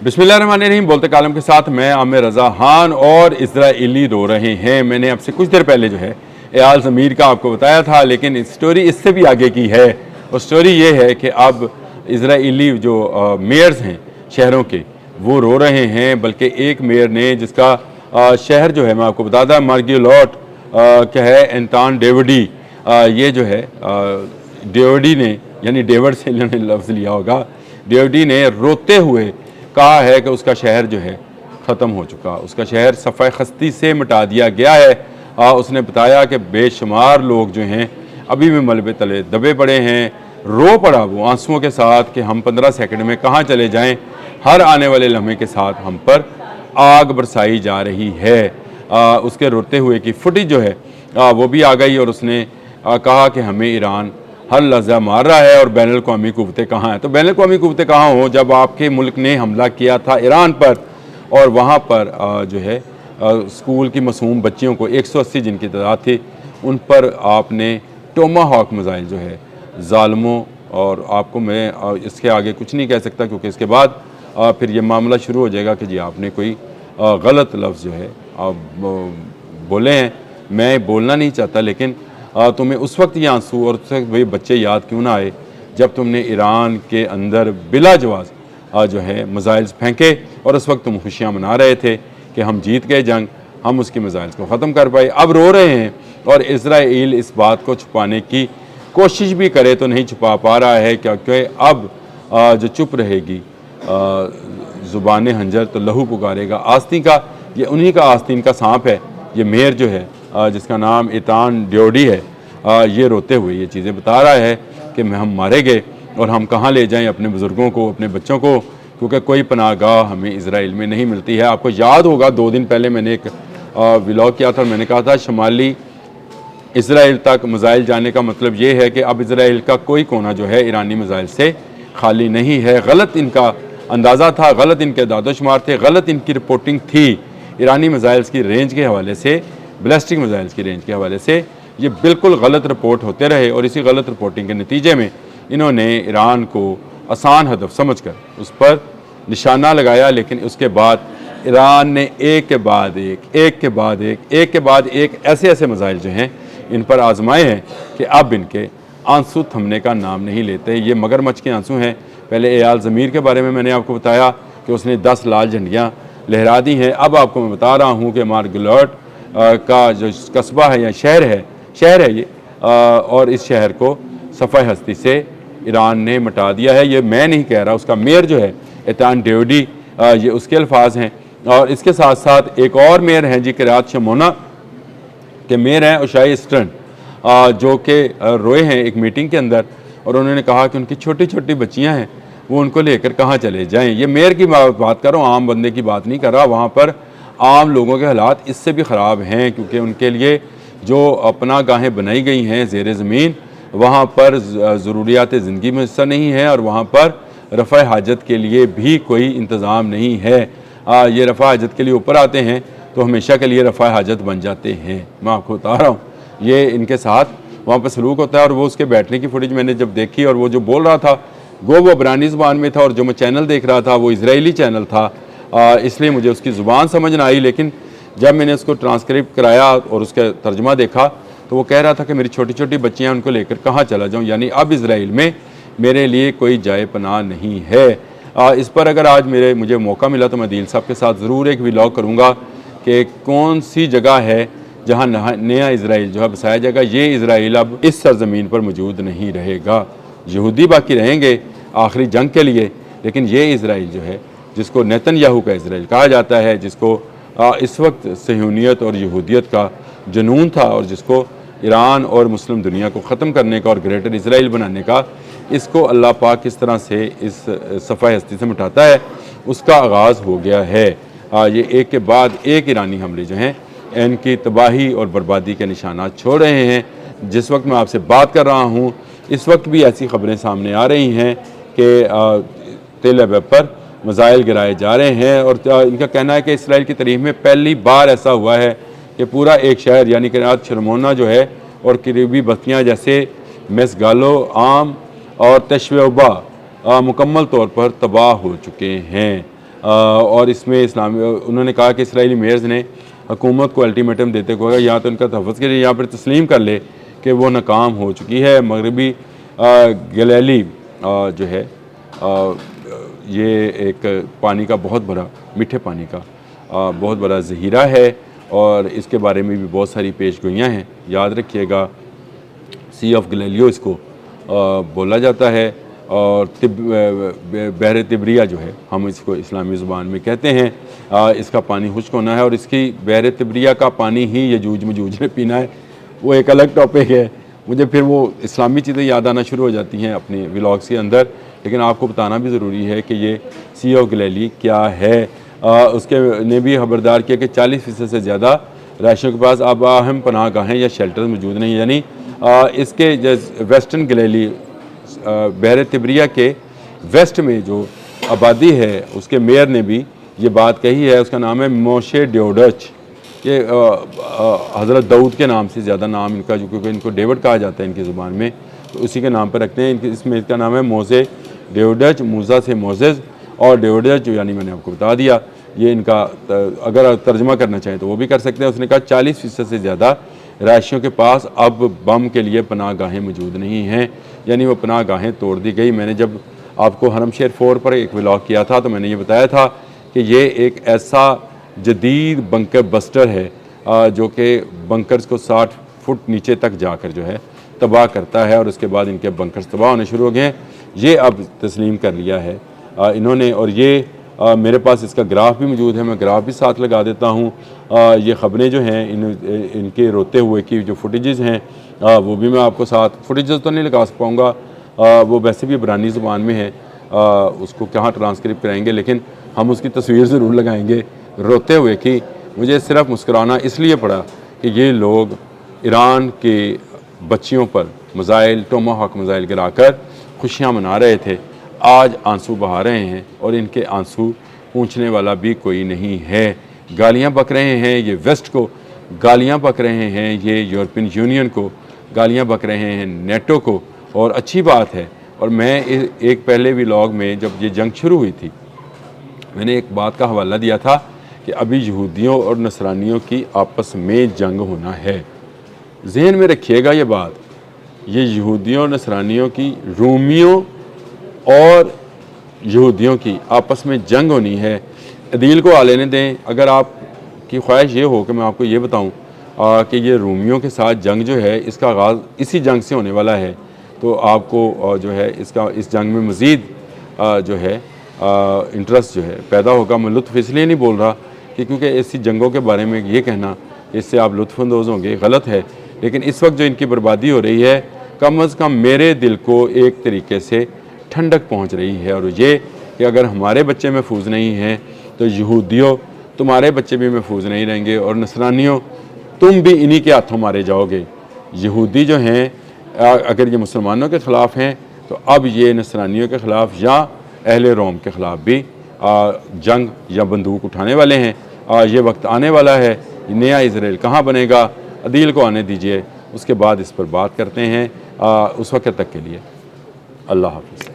बिस्मिल्लाहिर्रहमानिर्रहीम। बोलते कालम के साथ मैं आमिर रज़ा खान और इजराइली रो रहे हैं। मैंने आपसे कुछ देर पहले जो है एयाल ज़मीर का आपको बताया था, लेकिन स्टोरी इससे भी आगे की है। और स्टोरी ये है कि अब इजराइली जो मेयर्स हैं शहरों के, वो रो रहे हैं। बल्कि एक मेयर ने, जिसका शहर जो है मैं आपको बताता, मार्गियोलॉट क्या है, एंतान डेविडी, ये जो है डेविडी ने, यानी डेविड से इन्होंने लफ्ज़ लिया होगा, डेविडी ने रोते हुए कहा है कि उसका शहर जो है ख़त्म हो चुका, उसका शहर सफ़ाए खस्ती से मिटा दिया गया है। उसने बताया कि बेशुमार लोग जो हैं अभी भी मलबे तले दबे पड़े हैं। रो पड़ा वो आंसुओं के साथ कि हम 15 सेकंड में कहाँ चले जाएं, हर आने वाले लम्हे के साथ हम पर आग बरसाई जा रही है। उसके रोते हुए की फुटेज जो है वो भी आ गई और उसने कहा कि हमें ईरान हर लहजा मार रहा है और बैनुल अक़वामी क़ुव्वतें कहाँ हैं। तो बैनुल अक़वामी क़ुव्वतें कहाँ हों जब आपके मुल्क ने हमला किया था ईरान पर, और वहाँ पर जो है स्कूल की मासूम बच्चियों को 180 जिनकी तादाद थी, उन पर आपने टोमाहॉक मिसाइल जो है ज़ालिमों, और आपको मैं इसके आगे कुछ नहीं कह सकता क्योंकि इसके बाद फिर ये मामला शुरू हो जाएगा कि जी आपने कोई गलत लफ्ज़ जो है बोले हैं। मैं बोलना नहीं चाहता, लेकिन तुम्हें उस वक्त ये आंसू और उस वक्त वही बच्चे याद क्यों ना आए जब तुमने ईरान के अंदर बिला जवाज़ जो है मिसाइल्स फेंके, और उस वक्त तुम खुशियाँ मना रहे थे कि हम जीत गए जंग, हम उसकी मिसाइल्स को ख़त्म कर पाए। अब रो रहे हैं और इजराइल इस बात को छुपाने की कोशिश भी करे तो नहीं छुपा पा रहा है, क्योंकि अब जो चुप रहेगी ज़ुबान हंजर तो लहू पुकारेगा। आस्तीन का, ये उन्हीं का आस्तीन का सांप है। ये मेयर जो है जिसका नाम एतान डेविडी है, ये रोते हुए ये चीज़ें बता रहा है कि हम मारे गए और हम कहाँ ले जाएं अपने बुज़ुर्गों को, अपने बच्चों को, क्योंकि कोई पनाहगाह हमें इजराइल में नहीं मिलती है। आपको याद होगा 2 दिन पहले मैंने एक व्लॉग किया था, मैंने कहा था शमाली इजराइल तक मिसाइल जाने का मतलब ये है कि अब इजराइल का कोई कोना जो है ईरानी मिसाइल से खाली नहीं है। गलत इनका अंदाज़ा था, गलत इनके दादोशुमार थे, गलत इनकी रिपोर्टिंग थी ईरानी मिसाइल्स की रेंज के हवाले से, बैलिस्टिक मिसाइल्स की रेंज के हवाले से। ये बिल्कुल गलत रिपोर्ट होते रहे और इसी गलत रिपोर्टिंग के नतीजे में इन्होंने ईरान को आसान हदफ समझकर उस पर निशाना लगाया। लेकिन उसके बाद ईरान ने एक के बाद एक ऐसे ऐसे मिसाइल जो हैं इन पर आजमाए हैं कि अब इनके आंसू थमने का नाम नहीं लेते। ये मगरमच्छ के आंसू हैं। पहले एयाल ज़मीर के बारे में मैंने आपको बताया कि उसने 10 लाल झंडियाँ लहरा दी हैं। अब आपको मैं बता रहा हूँ कि मार्गियोलॉट का जो कस्बा है या शहर है ये, और इस शहर को सफ़ाई हस्ती से ईरान ने मिटा दिया है। ये मैं नहीं कह रहा, उसका मेयर जो है एतान डेविडी, ये उसके अल्फाज हैं। और इसके साथ साथ एक और मेयर हैं जी, किरात शमोना के मेयर हैं उशाई स्टर्न, जो कि रोए हैं एक मीटिंग के अंदर, और उन्होंने कहा कि उनकी छोटी छोटी बच्चियां हैं, वो उनको लेकर कहाँ चले जाएं। ये मेयर की बात कर रहा हूँ, आम बंदे की बात नहीं कर रहा। वहाँ पर आम लोगों के हालात इससे भी ख़राब हैं, क्योंकि उनके लिए जो अपना गाहें बनाई गई हैं ज़ेर ज़मीन, वहाँ पर ज़रूरियात ज़िंदगी में हिस्सा नहीं है, और वहाँ पर रफ़ा हाजत के लिए भी कोई इंतज़ाम नहीं है। ये रफ़ा हाजत के लिए ऊपर आते हैं तो हमेशा के लिए रफ़ा हाजत बन जाते हैं। मैं आपको बता रहा हूँ ये इनके साथ वहाँ पर सलूक होता है। और वो उसके बैठने की फुटेज मैंने जब देखी, और वो जो बोल रहा था वो अबरानी ज़ुबान में था, और जो मैं चैनल देख रहा था वो इजरायली चैनल था, इसलिए मुझे उसकी ज़ुबान समझ ना आई। लेकिन जब मैंने उसको ट्रांसक्रिप्ट कराया और उसका तर्जुमा देखा तो वो कह रहा था कि मेरी छोटी छोटी बच्चियाँ, उनको लेकर कहाँ चला जाऊँ, यानी अब इजराइल में मेरे लिए कोई जाए पनाह नहीं है। इस पर अगर आज मुझे मौका मिला तो मैं दिल साहब के साथ ज़रूर एक व्लॉग करूँगा कि कौन सी जगह है जहाँ नया इजराइल जो है बसाया जाएगा। ये इजराइल अब इस सरजमीन पर मौजूद नहीं रहेगा। यहूदी बाकी रहेंगे आखिरी जंग के लिए, लेकिन ये इजराइल जो है, जिसको नेतन्याहू का इजराइल कहा जाता है, जिसको इस वक्त सहूनियत और यहूदियत का जुनून था, और जिसको ईरान और मुस्लिम दुनिया को ख़त्म करने का और ग्रेटर इजराइल बनाने का, इसको अल्लाह पाक किस तरह से इस सफ़ाई हस्ती से मिटाता है, उसका आगाज़ हो गया है। ये एक के बाद एक ईरानी हमले जो हैं इनकी तबाही और बर्बादी के निशानात छोड़ रहे हैं। जिस वक्त मैं आपसे बात कर रहा हूँ इस वक्त भी ऐसी ख़बरें सामने आ रही हैं कि तेल अवीव पर मिसाइल गिराए जा रहे हैं, और इनका कहना है कि इसराइल की तारीख़ में पहली बार ऐसा हुआ है कि पूरा एक शहर यानी किरात शमोना जो है और करीबी बस्तियाँ जैसे मेसगालो, आम और तशवेबा मुकम्मल तौर पर तबाह हो चुके हैं। اور اس میں انہوں نے کہا کہ اسرائیلی میئرز نے حکومت کو الٹیمیٹم دیتے ہوئے کہا یا تو ان کا تحفظ کے لیے یا پھر تسلیم کر لے کہ وہ ناکام ہو چکی ہے۔ مغربی گلیلی جو ہے یہ ایک پانی کا بہت بڑا، میٹھے پانی کا بہت بڑا ذخیرہ ہے، اور اس کے بارے میں بھی بہت ساری پیش گوئیاں ہیں۔ یاد رکھیے گا سی آف گلیلیو اس کو بولا جاتا ہے، اور بحر تبریہ جو ہے ہم اس کو اسلامی زبان میں کہتے ہیں، اس کا پانی خشک ہونا ہے، اور اس کی بحر تبریہ کا پانی ہی یجوج مجوج نے پینا ہے۔ وہ ایک الگ ٹاپک ہے، مجھے پھر وہ اسلامی چیزیں یاد آنا شروع ہو جاتی ہیں اپنی ولاگس کے اندر، لیکن آپ کو بتانا بھی ضروری ہے کہ یہ سی آف گلیلی کیا ہے۔ اس کے نے بھی خبردار کیا کہ 40% سے زیادہ رہائشیوں کے پاس اب اہم پناہ گاہیں یا شیلٹرز موجود نہیں، یعنی اس کے ویسٹرن گلیلی بحر تبریہ کے ویسٹ میں جو آبادی ہے، اس کے میئر نے بھی یہ بات کہی ہے۔ اس کا نام ہے موشے ڈیوڈچ، یہ حضرت داؤد کے نام سے زیادہ نام ان کا، جو کیونکہ ان کو ڈیوڈ کہا جاتا ہے ان کی زبان میں، تو اسی کے نام پر رکھتے ہیں۔ اس میں اس کا نام ہے موزے ڈیوڈچ، موزا سے موزز، اور ڈیوڈچ جو یعنی میں نے آپ کو بتا دیا، یہ ان کا اگر ترجمہ کرنا چاہیں تو وہ بھی کر سکتے ہیں۔ اس نے کہا 40% سے زیادہ رہائشیوں کے پاس اب بم کے لیے پناہ گاہیں موجود نہیں ہیں، یعنی وہ پناہ گاہیں توڑ دی گئی۔ میں نے جب آپ کو حرم شیر 4 پر ایک ولاگ کیا تھا تو میں نے یہ بتایا تھا کہ یہ ایک ایسا جدید بنکر بسٹر ہے جو کہ بنکرز کو 60 فٹ نیچے تک جا کر جو ہے تباہ کرتا ہے، اور اس کے بعد ان کے بنکرز تباہ ہونے شروع ہو گئے ہیں۔ یہ اب تسلیم کر لیا ہے انہوں نے، اور یہ میرے پاس اس کا گراف بھی موجود ہے، میں گراف بھی ساتھ لگا دیتا ہوں۔ یہ خبریں جو ہیں ان کے روتے ہوئے کی جو فوٹیجز ہیں وہ بھی میں آپ کو ساتھ، فوٹیجز تو نہیں لگا پاؤں گا، وہ ویسے بھی عبرانی زبان میں ہے، اس کو کہاں ٹرانسکرپٹ کریں گے، لیکن ہم اس کی تصویر ضرور لگائیں گے روتے ہوئے کی۔ مجھے صرف مسکرانا اس لیے پڑا کہ یہ لوگ ایران کے بچیوں پر میزائل، ٹوماہاک میزائل گرا کر خوشیاں منا رہے تھے، آج آنسو بہا رہے ہیں، اور ان کے آنسو پوچھنے والا بھی کوئی نہیں ہے۔ گالیاں بک رہے ہیں یہ ویسٹ کو، گالیاں بک رہے ہیں یہ یورپین یونین کو، گالیاں بک رہے ہیں نیٹو کو، اور اچھی بات ہے۔ اور میں ایک پہلے ولاگ میں جب یہ جنگ شروع ہوئی تھی، میں نے ایک بات کا حوالہ دیا تھا کہ ابھی یہودیوں اور نصرانیوں کی آپس میں جنگ ہونا ہے۔ ذہن میں رکھیے گا یہ بات، یہ یہودیوں اور نصرانیوں کی، رومیوں اور یہودیوں کی آپس میں جنگ ہونی ہے۔ عدیل کو آ لینے دیں، اگر آپ کی خواہش یہ ہو کہ میں آپ کو یہ بتاؤں کہ یہ رومیوں کے ساتھ جنگ جو ہے اس کا آغاز اسی جنگ سے ہونے والا ہے، تو آپ کو جو ہے اس جنگ میں مزید جو ہے انٹرسٹ جو ہے پیدا ہوگا۔ میں لطف اس لیے نہیں بول رہا کہ کیونکہ ایسی جنگوں کے بارے میں یہ کہنا اس سے آپ لطف اندوز ہوں گے، غلط ہے، لیکن اس وقت جو ان کی بربادی ہو رہی ہے کم از کم میرے دل کو ایک طریقے سے ٹھنڈک پہنچ رہی ہے، اور یہ کہ اگر ہمارے بچے محفوظ نہیں ہیں تو یہودیوں تمہارے بچے بھی محفوظ نہیں رہیں گے، اور نصرانیوں تم بھی انہی کے ہاتھوں مارے جاؤ گے۔ یہودی جو ہیں اگر یہ مسلمانوں کے خلاف ہیں تو اب یہ نصرانیوں کے خلاف یا اہل روم کے خلاف بھی جنگ یا بندوق اٹھانے والے ہیں۔ یہ وقت آنے والا ہے، نیا اسرائیل کہاں بنے گا، عدیل کو آنے دیجئے، اس کے بعد اس پر بات کرتے ہیں۔ اس وقت تک کے لیے اللہ حافظ۔